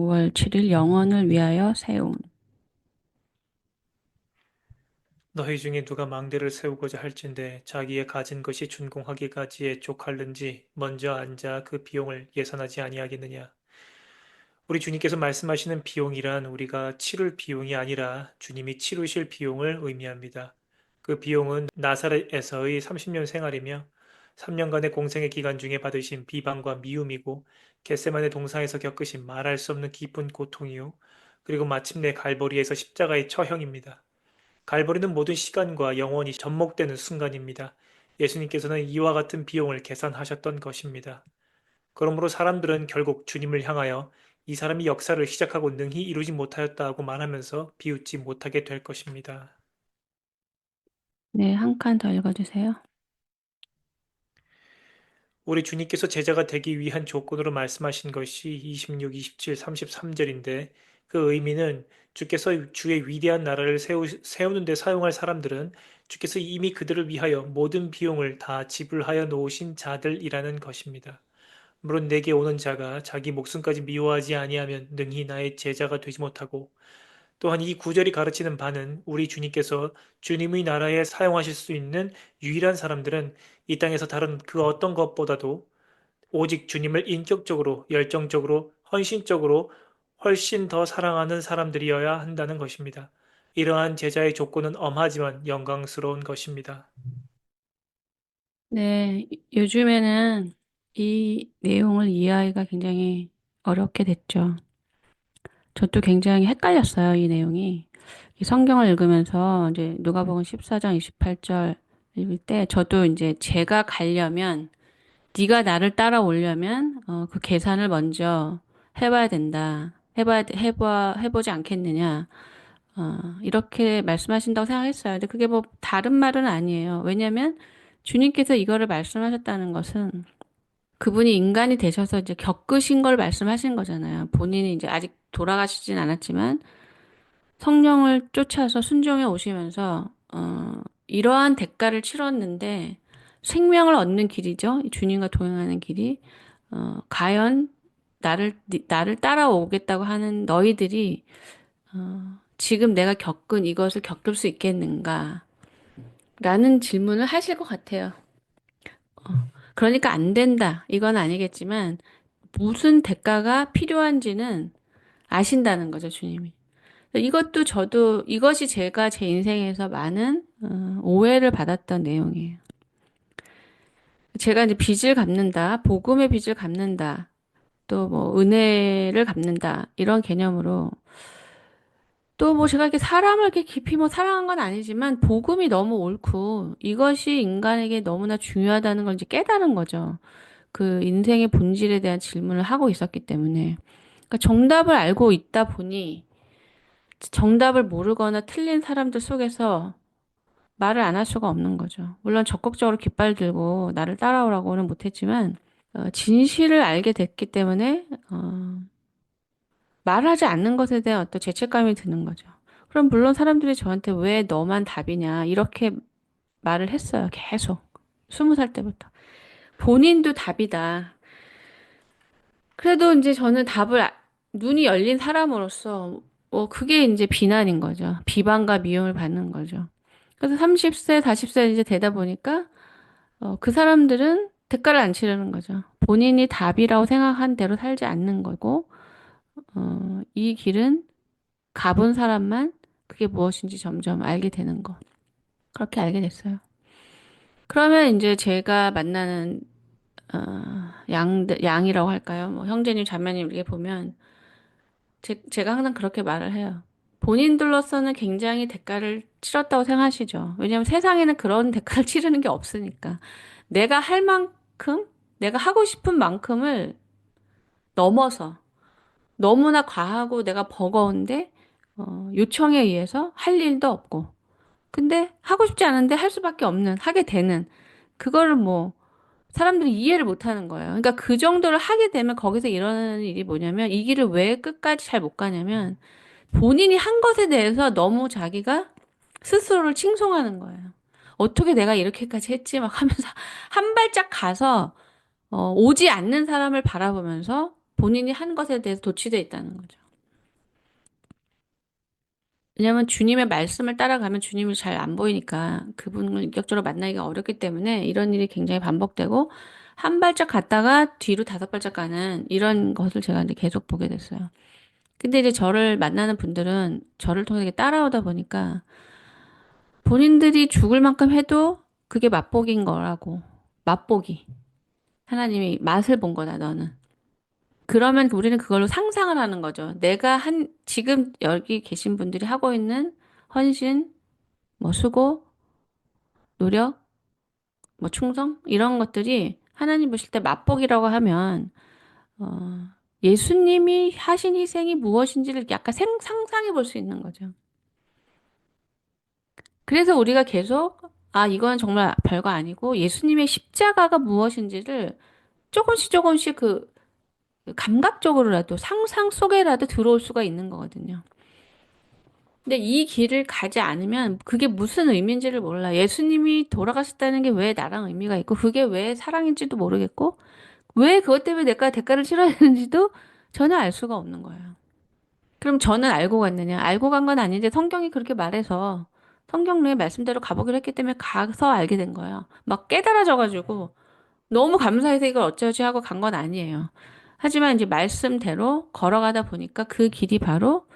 5월 7일 영혼을 위하여 세움. 너희 중에 누가 망대를 세우고자 할진대 자기의 가진 것이 준공하기까지에 족할는지 먼저 앉아 그 비용을 예산하지 아니하겠느냐. 우리 주님께서 말씀하시는 비용이란 우리가 치룰 비용이 아니라 주님이 치루실 비용을 의미합니다. 그 비용은 나사렛에서의 30년 생활이며 3년간의 공생의 기간 중에 받으신 비방과 미움이고 겟세마네 동상에서 겪으신 말할 수 없는 기쁜 고통이요. 그리고 마침내 갈보리에서 십자가의 처형입니다. 갈보리는 모든 시간과 영원이 접목되는 순간입니다. 예수님께서는 이와 같은 비용을 계산하셨던 것입니다. 그러므로 사람들은 결국 주님을 향하여 이 사람이 역사를 시작하고 능히 이루지 못하였다고 말하면서 비웃지 못하게 될 것입니다. 네, 한 칸 더 읽어주세요. 우리 주님께서 제자가 되기 위한 조건으로 말씀하신 것이 26, 27, 33절인데 그 의미는 주께서 주의 위대한 나라를 세우는 데 사용할 사람들은 주께서 이미 그들을 위하여 모든 비용을 다 지불하여 놓으신 자들이라는 것입니다. 물론 내게 오는 자가 자기 목숨까지 미워하지 아니하면 능히 나의 제자가 되지 못하고 또한 이 구절이 가르치는 바는 우리 주님께서 주님의 나라에 사용하실 수 있는 유일한 사람들은 이 땅에서 다른 그 어떤 것보다도 오직 주님을 인격적으로, 열정적으로, 헌신적으로 훨씬 더 사랑하는 사람들이어야 한다는 것입니다. 이러한 제자의 조건은 엄하지만 영광스러운 것입니다. 네, 요즘에는 이 내용을 이해하기가 굉장히 어렵게 됐죠. 저도 굉장히 헷갈렸어요, 이 내용이. 이 성경을 읽으면서 이제 누가복음 14장 28절 읽을 때 저도 이제 제가 가려면 네가 나를 따라오려면 그 계산을 먼저 해봐야 된다. 해보지 않겠느냐. 이렇게 말씀하신다고 생각했어요. 근데 그게 뭐 다른 말은 아니에요. 왜냐면 주님께서 이거를 말씀하셨다는 것은 그분이 인간이 되셔서 이제 겪으신 걸 말씀하신 거잖아요. 본인이 이제 아직 돌아가시진 않았지만 성령을 쫓아서 순종해 오시면서, 이러한 대가를 치렀는데 생명을 얻는 길이죠. 주님과 동행하는 길이. 과연 나를 따라오겠다고 하는 너희들이 지금 내가 겪은 이것을 겪을 수 있겠는가? 라는 질문을 하실 것 같아요. 그러니까 안 된다. 이건 아니겠지만, 무슨 대가가 필요한지는 아신다는 거죠, 주님이. 이것도 저도, 이것이 제가 제 인생에서 많은 오해를 받았던 내용이에요. 제가 이제 빚을 갚는다, 복음의 빚을 갚는다, 또 뭐 은혜를 갚는다, 이런 개념으로 또 뭐 제가 이렇게 사람을 이렇게 깊이 뭐 사랑한 건 아니지만 복음이 너무 옳고 이것이 인간에게 너무나 중요하다는 걸 이제 깨달은 거죠. 그 인생의 본질에 대한 질문을 하고 있었기 때문에. 그러니까 정답을 알고 있다 보니 정답을 모르거나 틀린 사람들 속에서 말을 안 할 수가 없는 거죠. 물론 적극적으로 깃발 들고 나를 따라오라고는 못했지만 진실을 알게 됐기 때문에 말하지 않는 것에 대한 어떤 죄책감이 드는 거죠. 그럼 물론 사람들이 저한테 왜 너만 답이냐 이렇게 말을 했어요. 계속. 20살 때부터. 본인도 답이다. 그래도 이제 저는 눈이 열린 사람으로서 그게 이제 비난인 거죠. 비방과 미움을 받는 거죠. 그래서 30세, 40세 이제 되다 보니까 그 사람들은 대가를 안 치르는 거죠. 본인이 답이라고 생각한 대로 살지 않는 거고 이 길은 가본 사람만 그게 무엇인지 점점 알게 되는 거. 그렇게 알게 됐어요. 그러면 이제 제가 만나는 양이라고 할까요? 뭐 형제님, 자매님 이렇게 보면 제가 항상 그렇게 말을 해요. 본인들로서는 굉장히 대가를 치렀다고 생각하시죠. 왜냐하면 세상에는 그런 대가를 치르는 게 없으니까. 내가 할 만큼, 내가 하고 싶은 만큼을 넘어서 너무나 과하고 내가 버거운데 요청에 의해서 할 일도 없고. 근데 하고 싶지 않은데 할 수밖에 없는, 하게 되는 그거를 뭐 사람들이 이해를 못 하는 거예요. 그러니까 그 정도를 하게 되면 거기서 일어나는 일이 뭐냐면 이 길을 왜 끝까지 잘 못 가냐면 본인이 한 것에 대해서 너무 자기가 스스로를 칭송하는 거예요. 어떻게 내가 이렇게까지 했지? 막 하면서 한 발짝 가서 오지 않는 사람을 바라보면서 본인이 한 것에 대해서 도취돼 있다는 거죠. 왜냐하면 주님의 말씀을 따라가면 주님이 잘 안 보이니까 그분을 인격적으로 만나기가 어렵기 때문에 이런 일이 굉장히 반복되고 한 발짝 갔다가 뒤로 다섯 발짝 가는 이런 것을 제가 이제 계속 보게 됐어요. 근데 이제 저를 만나는 분들은 저를 통해 이렇게 따라오다 보니까 본인들이 죽을 만큼 해도 그게 맛보기인 거라고. 맛보기. 하나님이 맛을 본 거다, 너는. 그러면 우리는 그걸로 상상을 하는 거죠. 내가 지금 여기 계신 분들이 하고 있는 헌신, 뭐 수고, 노력, 뭐 충성 이런 것들이 하나님 보실 때 맛보기라고 하면 예수님이 하신 희생이 무엇인지를 약간 상상해 볼 수 있는 거죠. 그래서 우리가 계속 이건 정말 별거 아니고 예수님의 십자가가 무엇인지를 조금씩 조금씩 그 감각적으로라도 상상 속에라도 들어올 수가 있는 거거든요. 근데 이 길을 가지 않으면 그게 무슨 의미인지를 몰라. 예수님이 돌아가셨다는 게 왜 나랑 의미가 있고 그게 왜 사랑인지도 모르겠고 왜 그것 때문에 내가 대가를 치러야 되는지도 전혀 알 수가 없는 거예요. 그럼 저는 알고 갔느냐? 알고 간 건 아닌데 성경이 그렇게 말해서 성경의 말씀대로 가보기로 했기 때문에 가서 알게 된 거예요. 막 깨달아져가지고 너무 감사해서 이걸 어쩌지 하고 간 건 아니에요. 하지만 이제 말씀대로 걸어가다 보니까 그 길이 바로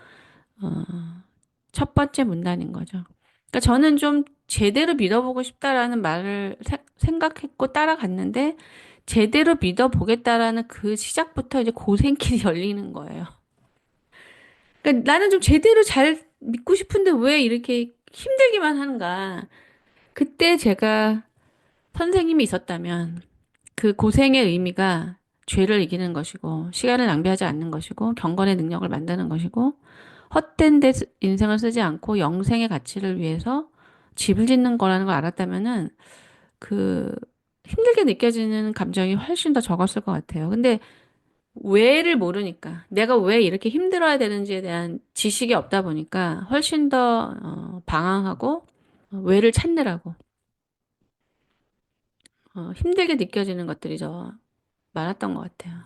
첫 번째 문단인 거죠. 그러니까 저는 좀 제대로 믿어보고 싶다라는 말을 생각했고 따라갔는데 제대로 믿어보겠다라는 그 시작부터 이제 고생길이 열리는 거예요. 그러니까 나는 좀 제대로 잘 믿고 싶은데 왜 이렇게 힘들기만 하는가. 그때 제가 선생님이 있었다면 그 고생의 의미가 죄를 이기는 것이고 시간을 낭비하지 않는 것이고 경건의 능력을 만드는 것이고 헛된 데 인생을 쓰지 않고 영생의 가치를 위해서 집을 짓는 거라는 걸 알았다면은 그 힘들게 느껴지는 감정이 훨씬 더 적었을 것 같아요. 근데 왜를 모르니까 내가 왜 이렇게 힘들어야 되는지에 대한 지식이 없다 보니까 훨씬 더 방황하고 왜를 찾느라고 힘들게 느껴지는 것들이 더 많았던 것 같아요.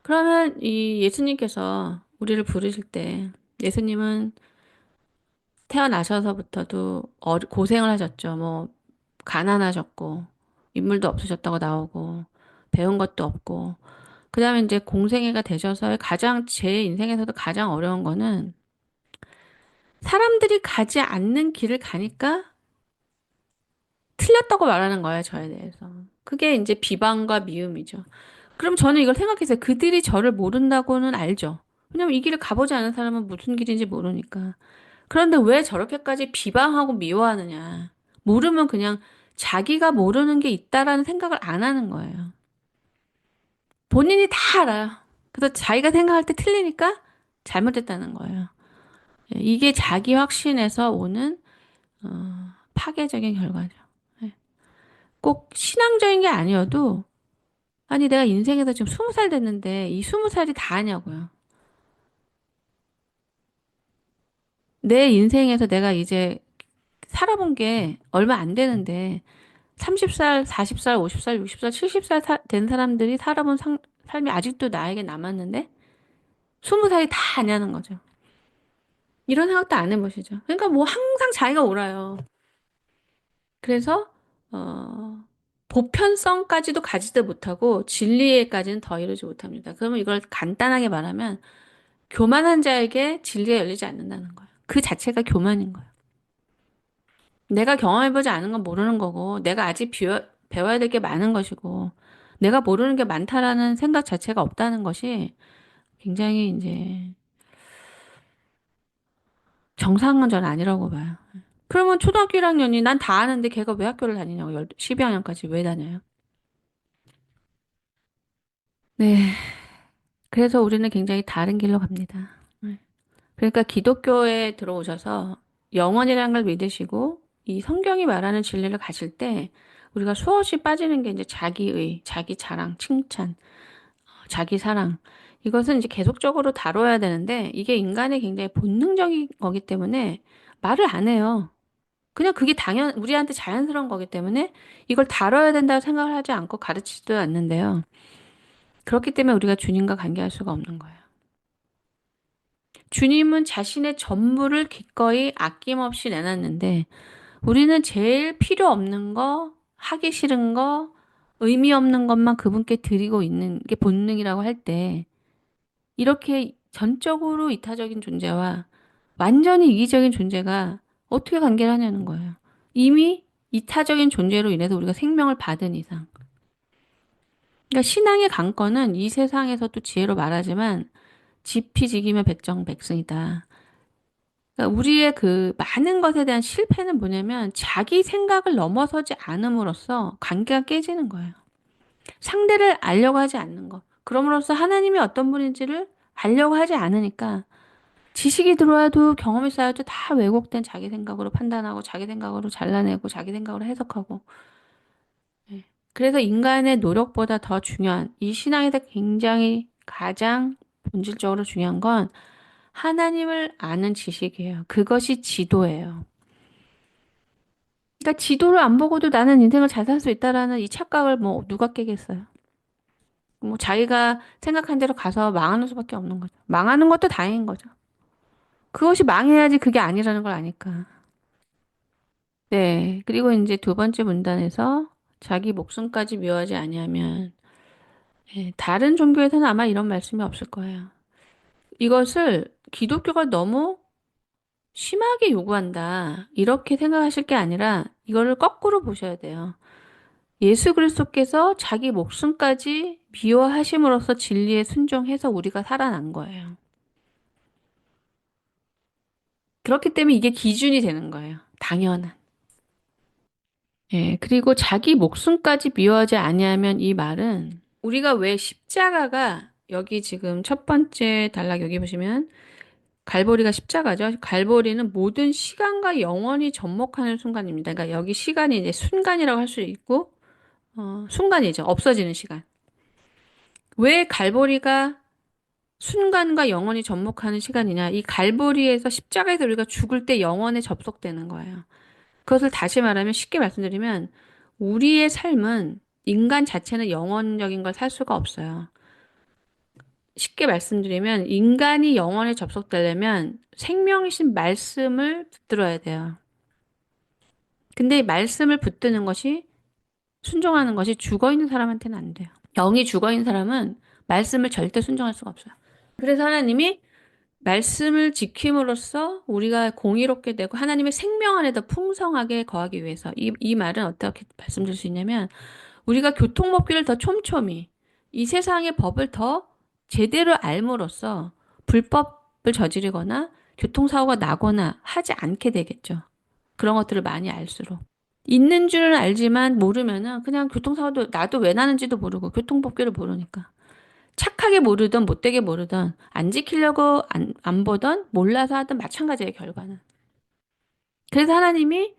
그러면 이 예수님께서 우리를 부르실 때 예수님은 태어나셔서부터도 고생을 하셨죠. 뭐 가난하셨고 인물도 없으셨다고 나오고 배운 것도 없고 그다음에 이제 공생애가 되셔서 가장 제 인생에서도 가장 어려운 거는 사람들이 가지 않는 길을 가니까 틀렸다고 말하는 거예요, 저에 대해서. 그게 이제 비방과 미움이죠. 그럼 저는 이걸 생각했어요. 그들이 저를 모른다고는 알죠. 왜냐면 이 길을 가보지 않은 사람은 무슨 길인지 모르니까. 그런데 왜 저렇게까지 비방하고 미워하느냐. 모르면 그냥 자기가 모르는 게 있다라는 생각을 안 하는 거예요. 본인이 다 알아요. 그래서 자기가 생각할 때 틀리니까 잘못했다는 거예요. 예, 이게 자기 확신에서 오는 파괴적인 결과죠. 예. 꼭 신앙적인 게 아니어도 아니 내가 인생에서 지금 20살 됐는데 이 20살이 다냐고요. 내 인생에서 내가 이제 살아본 게 얼마 안 되는데 30살, 40살, 50살, 60살, 70살 된 사람들이 살아본 삶이 아직도 나에게 남았는데 20살이 다 아냐는 거죠. 이런 생각도 안 해보시죠. 그러니까 뭐 항상 자기가 옳아요. 그래서 보편성까지도 가지도 못하고 진리에까지는 더 이르지 못합니다. 그러면 이걸 간단하게 말하면 교만한 자에게 진리가 열리지 않는다는 거예요. 그 자체가 교만인 거예요. 내가 경험해보지 않은 건 모르는 거고, 내가 아직 배워야 될 게 많은 것이고, 내가 모르는 게 많다라는 생각 자체가 없다는 것이 굉장히 이제 정상은 전 아니라고 봐요. 그러면 초등학교 1학년이 난 다 아는데 걔가 왜 학교를 다니냐고, 12학년까지 왜 다녀요? 네. 그래서 우리는 굉장히 다른 길로 갑니다. 네. 그러니까 기독교에 들어오셔서 영원이라는 걸 믿으시고 이 성경이 말하는 진리를 가실 때 우리가 수없이 빠지는 게 이제 자기의, 자기 자랑, 칭찬, 자기 사랑. 이것은 이제 계속적으로 다뤄야 되는데 이게 인간의 굉장히 본능적인 거기 때문에 말을 안 해요. 그냥 그게 우리한테 자연스러운 거기 때문에 이걸 다뤄야 된다고 생각을 하지 않고 가르치지도 않는데요. 그렇기 때문에 우리가 주님과 관계할 수가 없는 거예요. 주님은 자신의 전부를 기꺼이 아낌없이 내놨는데 우리는 제일 필요 없는 거, 하기 싫은 거, 의미 없는 것만 그분께 드리고 있는 게 본능이라고 할 때 이렇게 전적으로 이타적인 존재와 완전히 이기적인 존재가 어떻게 관계를 하냐는 거예요. 이미 이타적인 존재로 인해서 우리가 생명을 받은 이상. 그러니까 신앙의 강건은 이 세상에서도 지혜로 말하지만 지피지기면 백정백승이다. 그러니까 우리의 그 많은 것에 대한 실패는 뭐냐면 자기 생각을 넘어서지 않음으로써 관계가 깨지는 거예요. 상대를 알려고 하지 않는 거. 그럼으로써 하나님이 어떤 분인지를 알려고 하지 않으니까 지식이 들어와도 경험이 쌓여도 다 왜곡된 자기 생각으로 판단하고 자기 생각으로 잘라내고 자기 생각으로 해석하고. 예. 그래서 인간의 노력보다 더 중요한 이 신앙에서 굉장히 가장 본질적으로 중요한 건 하나님을 아는 지식이에요. 그것이 지도예요. 그러니까 지도를 안 보고도 나는 인생을 잘 살 수 있다라는 이 착각을 뭐 누가 깨겠어요. 뭐 자기가 생각한 대로 가서 망하는 수밖에 없는 거죠. 망하는 것도 다행인 거죠. 그것이 망해야지 그게 아니라는 걸 아니까. 네. 그리고 이제 두 번째 문단에서 자기 목숨까지 미워하지 아니하면 예, 다른 종교에서는 아마 이런 말씀이 없을 거예요. 이것을 기독교가 너무 심하게 요구한다. 이렇게 생각하실 게 아니라 이거를 거꾸로 보셔야 돼요. 예수 그리스도께서 자기 목숨까지 미워하심으로써 진리에 순종해서 우리가 살아난 거예요. 그렇기 때문에 이게 기준이 되는 거예요. 당연한. 예, 그리고 자기 목숨까지 미워하지 아니하면 이 말은 우리가 왜 십자가가 여기 지금 첫 번째 단락 여기 보시면 갈보리가 십자가죠. 갈보리는 모든 시간과 영원히 접목하는 순간입니다. 그러니까 여기 시간이 이제 순간이라고 할 수 있고 순간이죠. 없어지는 시간. 왜 갈보리가 순간과 영원히 접목하는 시간이냐? 이 갈보리에서 십자가에서 우리가 죽을 때 영원에 접속되는 거예요. 그것을 다시 말하면 쉽게 말씀드리면 우리의 삶은 인간 자체는 영원적인 걸 살 수가 없어요. 쉽게 말씀드리면 인간이 영원에 접속되려면 생명이신 말씀을 붙들어야 돼요. 근데 이 말씀을 붙드는 것이 순종하는 것이 죽어 있는 사람한테는 안 돼요. 영이 죽어 있는 사람은 말씀을 절대 순종할 수가 없어요. 그래서 하나님이 말씀을 지킴으로써 우리가 공의롭게 되고 하나님의 생명 안에 더 풍성하게 거하기 위해서 이 말은 어떻게 말씀드릴 수 있냐면 우리가 교통법규를 더 촘촘히 이 세상의 법을 더 제대로 알므로써 불법을 저지르거나 교통사고가 나거나 하지 않게 되겠죠. 그런 것들을 많이 알수록. 있는 줄은 알지만 모르면은 그냥 교통사고도 나도 왜 나는지도 모르고 교통법규를 모르니까. 착하게 모르든 못되게 모르든 안 지키려고 안 보던 몰라서 하든 마찬가지의 결과는. 그래서 하나님이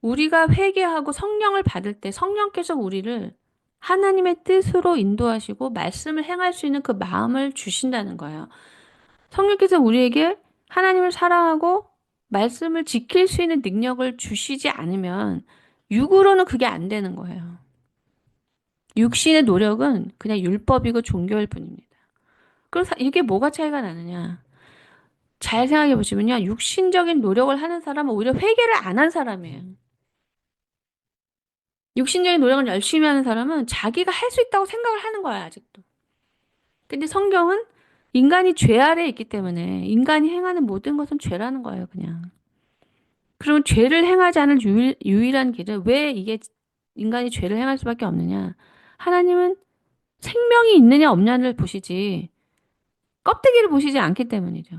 우리가 회개하고 성령을 받을 때 성령께서 우리를 하나님의 뜻으로 인도하시고 말씀을 행할 수 있는 그 마음을 주신다는 거예요. 성령께서 우리에게 하나님을 사랑하고 말씀을 지킬 수 있는 능력을 주시지 않으면 육으로는 그게 안 되는 거예요. 육신의 노력은 그냥 율법이고 종교일 뿐입니다. 그래서 이게 뭐가 차이가 나느냐? 잘 생각해 보시면요. 육신적인 노력을 하는 사람은 오히려 회개를 안 한 사람이에요. 육신적인 노력을 열심히 하는 사람은 자기가 할 수 있다고 생각을 하는 거야, 아직도. 근데 성경은 인간이 죄 아래에 있기 때문에 인간이 행하는 모든 것은 죄라는 거예요, 그냥. 그러면 죄를 행하지 않을 유일한 길은 왜 이게 인간이 죄를 행할 수밖에 없느냐? 하나님은 생명이 있느냐 없냐를 보시지 껍데기를 보시지 않기 때문이죠.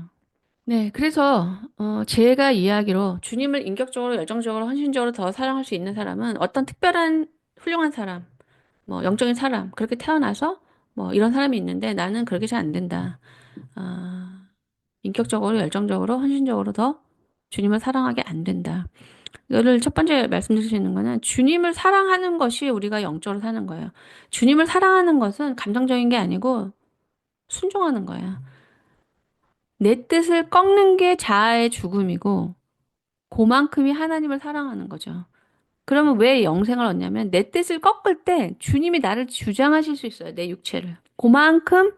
네, 그래서 제가 이야기로 주님을 인격적으로, 열정적으로, 헌신적으로 더 사랑할 수 있는 사람은 어떤 특별한 훌륭한 사람, 뭐 영적인 사람 그렇게 태어나서 뭐 이런 사람이 있는데 나는 그렇게 잘 안 된다. 아, 인격적으로, 열정적으로, 헌신적으로 더 주님을 사랑하게 안 된다. 이거를 첫 번째 말씀드릴 수 있는 거는 주님을 사랑하는 것이 우리가 영적으로 사는 거예요. 주님을 사랑하는 것은 감정적인 게 아니고 순종하는 거야. 내 뜻을 꺾는 게 자아의 죽음이고 그만큼이 하나님을 사랑하는 거죠. 그러면 왜 영생을 얻냐면 내 뜻을 꺾을 때 주님이 나를 주장하실 수 있어요. 내 육체를. 그만큼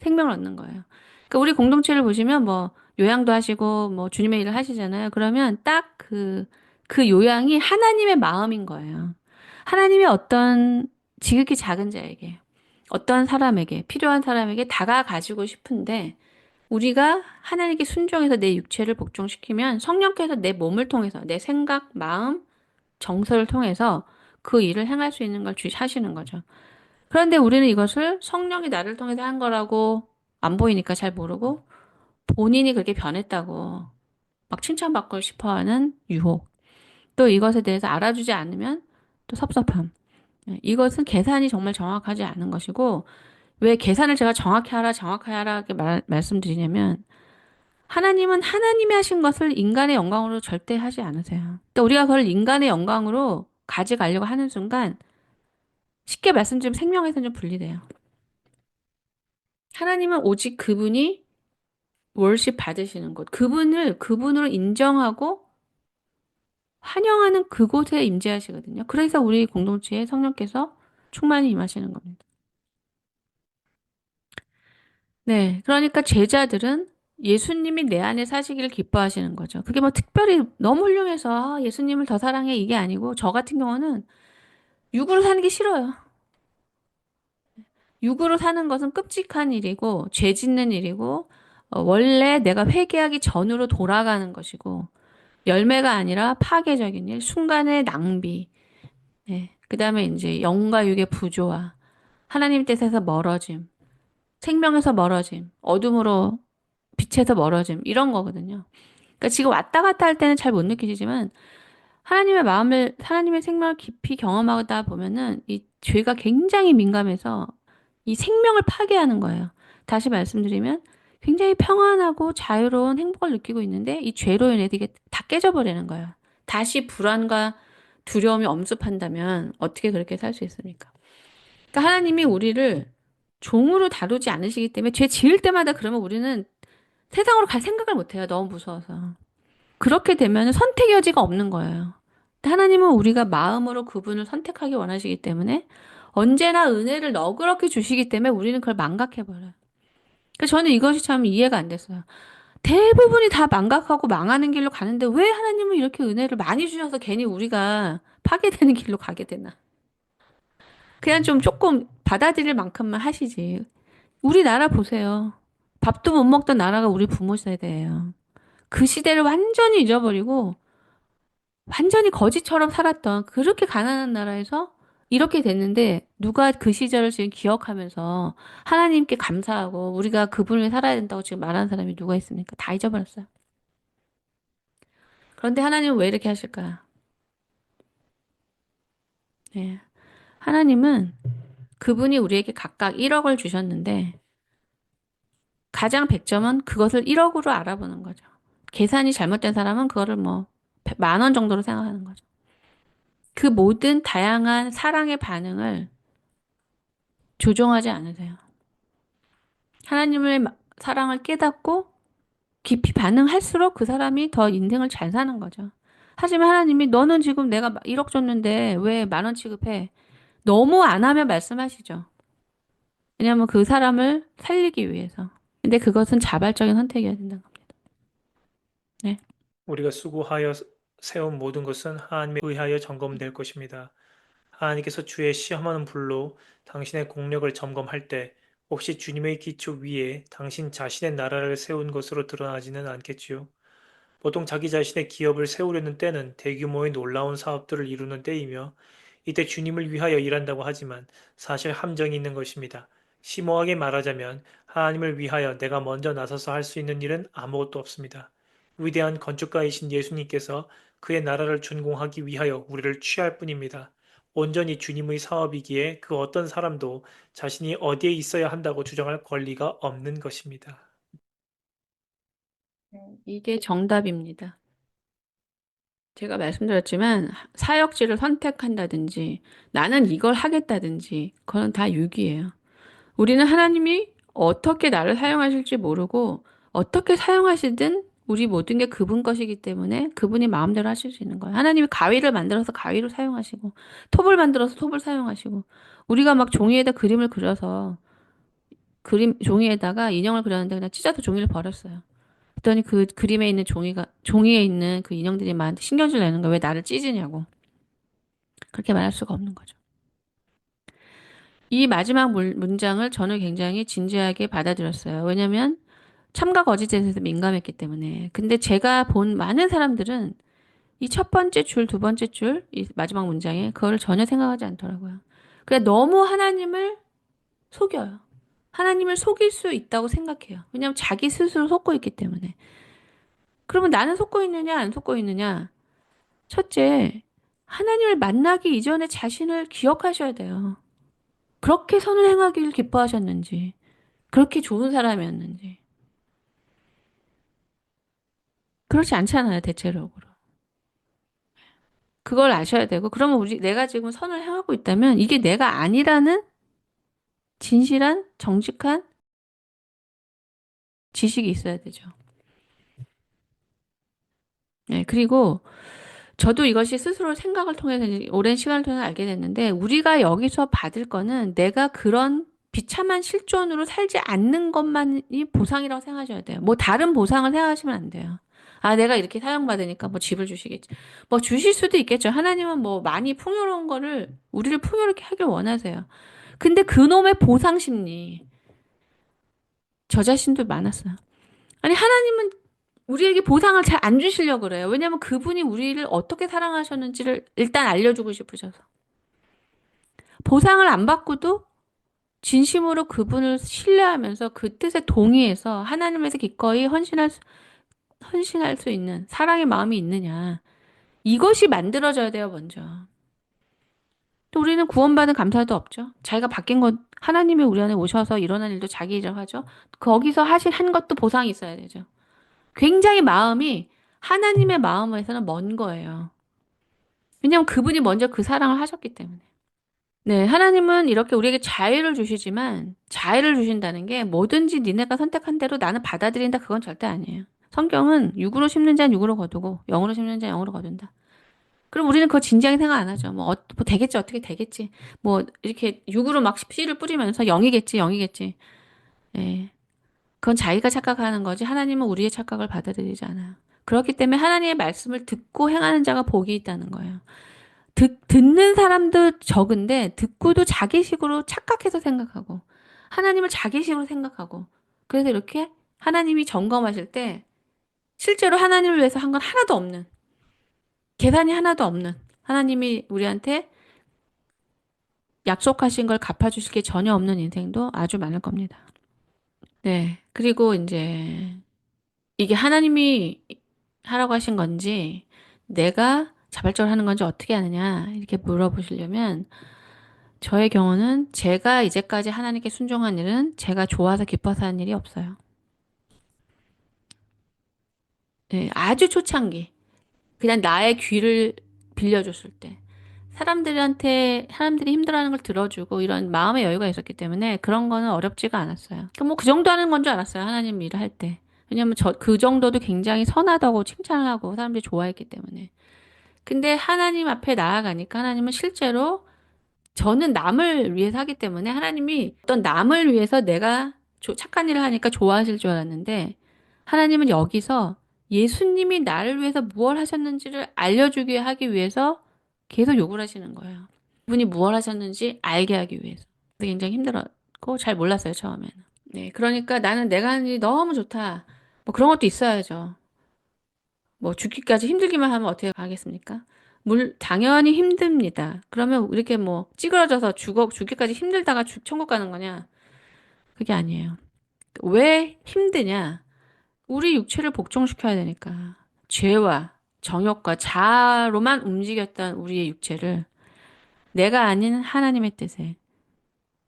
생명을 얻는 거예요. 그러니까 우리 공동체를 보시면 뭐 요양도 하시고 뭐 주님의 일을 하시잖아요. 그러면 딱 그 요양이 하나님의 마음인 거예요. 하나님의 어떤 지극히 작은 자에게, 어떤 사람에게, 필요한 사람에게 다가가지고 싶은데 우리가 하나님께 순종해서 내 육체를 복종시키면 성령께서 내 몸을 통해서 내 생각, 마음, 정서를 통해서 그 일을 행할 수 있는 걸 하시는 거죠. 그런데 우리는 이것을 성령이 나를 통해서 한 거라고 안 보이니까 잘 모르고 본인이 그렇게 변했다고 막 칭찬받고 싶어 하는 유혹. 또 이것에 대해서 알아주지 않으면 또 섭섭함. 네, 이것은 계산이 정말 정확하지 않은 것이고, 왜 계산을 제가 정확히 하라 이렇게 말씀드리냐면, 하나님은 하나님이 하신 것을 인간의 영광으로 절대 하지 않으세요. 또 우리가 그걸 인간의 영광으로 가져가려고 하는 순간, 쉽게 말씀드리면 생명에서 좀 분리돼요. 하나님은 오직 그분이 월십 받으시는 곳, 그분으로 인정하고 환영하는 그곳에 임재하시거든요. 그래서 우리 공동체에 성령께서 충만히 임하시는 겁니다. 네. 그러니까 제자들은 예수님이 내 안에 사시기를 기뻐하시는 거죠. 그게 뭐 특별히 너무 훌륭해서 아, 예수님을 더 사랑해 이게 아니고 저 같은 경우는 육으로 사는 게 싫어요. 육으로 사는 것은 끔찍한 일이고 죄 짓는 일이고 원래 내가 회개하기 전으로 돌아가는 것이고 열매가 아니라 파괴적인 일, 순간의 낭비, 네. 그다음에 이제 영과 육의 부조화, 하나님 뜻에서 멀어짐, 생명에서 멀어짐, 어둠으로 빛에서 멀어짐 이런 거거든요. 그러니까 지금 왔다 갔다 할 때는 잘 못 느끼시지만 하나님의 생명을 깊이 경험하다 보면은 이 죄가 굉장히 민감해서 이 생명을 파괴하는 거예요. 다시 말씀드리면 굉장히 평안하고 자유로운 행복을 느끼고 있는데 이 죄로 인해서 이게 다 깨져버리는 거예요. 다시 불안과 두려움이 엄습한다면 어떻게 그렇게 살 수 있습니까? 그러니까 하나님이 우리를 종으로 다루지 않으시기 때문에 죄 지을 때마다 그러면 우리는 세상으로 갈 생각을 못 해요. 너무 무서워서. 그렇게 되면 선택 여지가 없는 거예요. 근데 하나님은 우리가 마음으로 그분을 선택하기 원하시기 때문에 언제나 은혜를 너그럽게 주시기 때문에 우리는 그걸 망각해버려요. 그래서 저는 이것이 참 이해가 안 됐어요. 대부분이 다 망각하고 망하는 길로 가는데 왜 하나님은 이렇게 은혜를 많이 주셔서 괜히 우리가 파괴되는 길로 가게 되나. 그냥 좀 조금 받아들일 만큼만 하시지. 우리나라 보세요. 밥도 못 먹던 나라가 우리 부모 세대예요. 그 시대를 완전히 잊어버리고 완전히 거지처럼 살았던 그렇게 가난한 나라에서 이렇게 됐는데 누가 그 시절을 지금 기억하면서 하나님께 감사하고 우리가 그분을 위해 살아야 된다고 지금 말하는 사람이 누가 있습니까? 다 잊어버렸어요. 그런데 하나님은 왜 이렇게 하실까? 예. 하나님은 그분이 우리에게 각각 1억을 주셨는데 가장 100점은 그것을 1억으로 알아보는 거죠. 계산이 잘못된 사람은 그거를 뭐 10,000원 정도로 생각하는 거죠. 그 모든 다양한 사랑의 반응을 조종하지 않으세요. 하나님의 사랑을 깨닫고 깊이 반응할수록 그 사람이 더 인생을 잘 사는 거죠. 하지만 하나님이 너는 지금 내가 1억 줬는데 왜 10,000원 취급해? 너무 안 하면 말씀하시죠. 왜냐하면 그 사람을 살리기 위해서. 근데 그것은 자발적인 선택이어야 된다는 겁니다. 네. 우리가 수고하여 세운 모든 것은 하나님에 의하여 점검될 것입니다. 하나님께서 주의 시험하는 불로 당신의 공력을 점검할 때 혹시 주님의 기초 위에 당신 자신의 나라를 세운 것으로 드러나지는 않겠지요. 보통 자기 자신의 기업을 세우려는 때는 대규모의 놀라운 사업들을 이루는 때이며 이때 주님을 위하여 일한다고 하지만 사실 함정이 있는 것입니다. 심오하게 말하자면 하나님을 위하여 내가 먼저 나서서 할 수 있는 일은 아무것도 없습니다. 위대한 건축가이신 예수님께서 그의 나라를 준공하기 위하여 우리를 취할 뿐입니다. 온전히 주님의 사업이기에 그 어떤 사람도 자신이 어디에 있어야 한다고 주장할 권리가 없는 것입니다. 이게 정답입니다. 제가 말씀드렸지만 사역지를 선택한다든지 나는 이걸 하겠다든지 그건 다 유기예요. 우리는 하나님이 어떻게 나를 사용하실지 모르고 어떻게 사용하시든 우리 모든 게 그분 것이기 때문에 그분이 마음대로 하실 수 있는 거예요. 하나님이 가위를 만들어서 가위로 사용하시고 톱을 만들어서 톱을 사용하시고 우리가 막 종이에다 그림을 그려서 그림 종이에다가 인형을 그렸는데 그냥 찢어서 종이를 버렸어요. 그랬더니 그 그림에 있는 종이에 있는 그 인형들이 나한테 신경질 내는 거야. 왜 나를 찢으냐고. 그렇게 말할 수가 없는 거죠. 이 마지막 문장을 저는 굉장히 진지하게 받아들였어요. 왜냐면 참과 거짓에 대해서 민감했기 때문에. 근데 제가 본 많은 사람들은 이 첫 번째 줄, 두 번째 줄, 이 마지막 문장에 그걸 전혀 생각하지 않더라고요. 그래 너무 하나님을 속여요. 하나님을 속일 수 있다고 생각해요. 왜냐하면 자기 스스로 속고 있기 때문에. 그러면 나는 속고 있느냐, 안 속고 있느냐? 첫째, 하나님을 만나기 이전에 자신을 기억하셔야 돼요. 그렇게 선을 행하기를 기뻐하셨는지, 그렇게 좋은 사람이었는지. 그렇지 않잖아요, 대체적으로. 그걸 아셔야 되고, 그러면 내가 지금 선을 행하고 있다면 이게 내가 아니라는 진실한, 정직한 지식이 있어야 되죠. 네, 그리고 저도 이것이 스스로 생각을 통해서 이제 오랜 시간을 통해서 알게 됐는데, 우리가 여기서 받을 거는 내가 그런 비참한 실존으로 살지 않는 것만이 보상이라고 생각하셔야 돼요. 뭐 다른 보상을 생각하시면 안 돼요. 아, 내가 이렇게 사용받으니까 뭐 집을 주시겠지. 뭐 주실 수도 있겠죠. 하나님은 뭐 많이 풍요로운 거를 우리를 풍요롭게 하길 원하세요. 근데 그놈의 보상 심리, 저 자신도 많았어요. 아니, 하나님은 우리에게 보상을 잘 안 주시려고 그래요. 왜냐하면 그분이 우리를 어떻게 사랑하셨는지를 일단 알려주고 싶으셔서. 보상을 안 받고도 진심으로 그분을 신뢰하면서 그 뜻에 동의해서 하나님에서 기꺼이 헌신할 수 있는 사랑의 마음이 있느냐. 이것이 만들어져야 돼요, 먼저. 또 우리는 구원받은 감사도 없죠. 자기가 바뀐 것, 하나님이 우리 안에 오셔서 일어난 일도 자기 일을 하죠. 거기서 한 것도 보상이 있어야 되죠. 굉장히 마음이 하나님의 마음에서는 먼 거예요. 왜냐하면 그분이 먼저 그 사랑을 하셨기 때문에. 네, 하나님은 이렇게 우리에게 자유를 주시지만 자유를 주신다는 게 뭐든지 니네가 선택한 대로 나는 받아들인다 그건 절대 아니에요. 성경은 육으로 심는 자는 육으로 거두고 영으로 심는 자는 영으로 거둔다. 그럼 우리는 그거 진지하게 생각 안 하죠. 뭐 되겠지 어떻게 되겠지. 뭐 이렇게 육으로 막 씨를 뿌리면서 영이겠지 영이겠지. 예. 그건 자기가 착각하는 거지 하나님은 우리의 착각을 받아들이지 않아요. 그렇기 때문에 하나님의 말씀을 듣고 행하는 자가 복이 있다는 거예요. 듣는 사람도 적은데 듣고도 자기식으로 착각해서 생각하고 하나님을 자기식으로 생각하고 그래서 이렇게 하나님이 점검하실 때 실제로 하나님을 위해서 한 건 하나도 없는 계산이 하나도 없는 하나님이 우리한테 약속하신 걸 갚아주실 게 전혀 없는 인생도 아주 많을 겁니다. 네. 그리고 이제 이게 하나님이 하라고 하신 건지 내가 자발적으로 하는 건지 어떻게 하느냐 이렇게 물어보시려면 저의 경우는 제가 이제까지 하나님께 순종한 일은 제가 좋아서 기뻐서 한 일이 없어요. 네, 아주 초창기. 그냥 나의 귀를 빌려줬을 때. 사람들이 힘들어하는 걸 들어주고 이런 마음의 여유가 있었기 때문에 그런 거는 어렵지가 않았어요. 뭐 그 정도 하는 건 줄 알았어요. 하나님 일을 할 때. 왜냐면 그 정도도 굉장히 선하다고 칭찬을 하고 사람들이 좋아했기 때문에. 근데 하나님 앞에 나아가니까 하나님은 실제로 저는 남을 위해서 하기 때문에 하나님이 어떤 남을 위해서 내가 착한 일을 하니까 좋아하실 줄 알았는데 하나님은 여기서 예수님이 나를 위해서 무엇 하셨는지를 알려주게 하기 위해서 계속 욕을 하시는 거예요. 그분이 무엇 하셨는지 알게 하기 위해서. 그래서 굉장히 힘들었고 잘 몰랐어요, 처음에는. 네, 그러니까 나는 내가 하는 일이 너무 좋다. 뭐 그런 것도 있어야죠. 뭐 죽기까지 힘들기만 하면 어떻게 하겠습니까? 당연히 힘듭니다. 그러면 이렇게 뭐 찌그러져서 죽기까지 힘들다가 천국 가는 거냐? 그게 아니에요. 왜 힘드냐? 우리 육체를 복종시켜야 되니까. 죄와 정욕과 자아로만 움직였던 우리의 육체를 내가 아닌 하나님의 뜻에,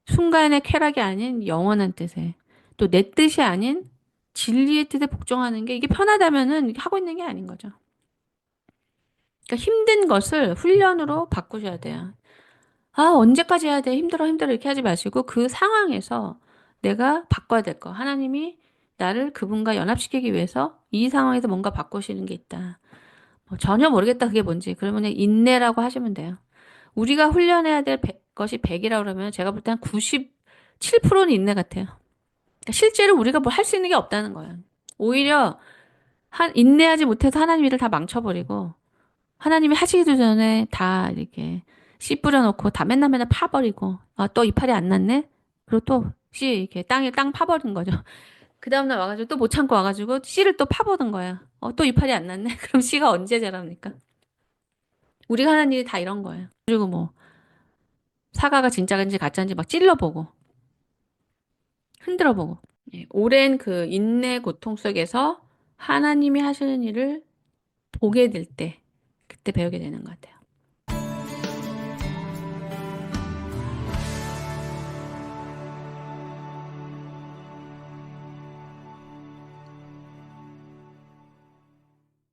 순간의 쾌락이 아닌 영원한 뜻에, 또 내 뜻이 아닌 진리의 뜻에 복종하는 게 이게 편하다면은 하고 있는 게 아닌 거죠. 그러니까 힘든 것을 훈련으로 바꾸셔야 돼요. 아, 언제까지 해야 돼? 힘들어, 힘들어. 이렇게 하지 마시고 그 상황에서 내가 바꿔야 될 거. 하나님이 나를 그분과 연합시키기 위해서 이 상황에서 뭔가 바꾸시는 게 있다. 뭐 전혀 모르겠다. 그게 뭔지. 그러면 인내라고 하시면 돼요. 우리가 훈련해야 될 것이 100이라고 그러면 제가 볼 때 한 97%는 인내 같아요. 그러니까 실제로 우리가 뭘 할 수 있는 게 없다는 거야. 오히려 인내하지 못해서 하나님 일을 다 망쳐버리고 하나님이 하시기도 전에 다 이렇게 씨 뿌려놓고 다 맨날 맨날 파버리고 또 이파리 안 났네? 그리고 또 씨 이렇게 땅 파버린 거죠. 그 다음날 와가지고 또 못 참고 와가지고 씨를 또 파보는 거야. 또 이파리 안 났네? 그럼 씨가 언제 자랍니까? 우리가 하는 일이 다 이런 거예요. 그리고 뭐 사과가 진짜인지 가짜인지 막 찔러보고 흔들어보고 오랜 그 인내 고통 속에서 하나님이 하시는 일을 보게 될 때 그때 배우게 되는 것 같아요.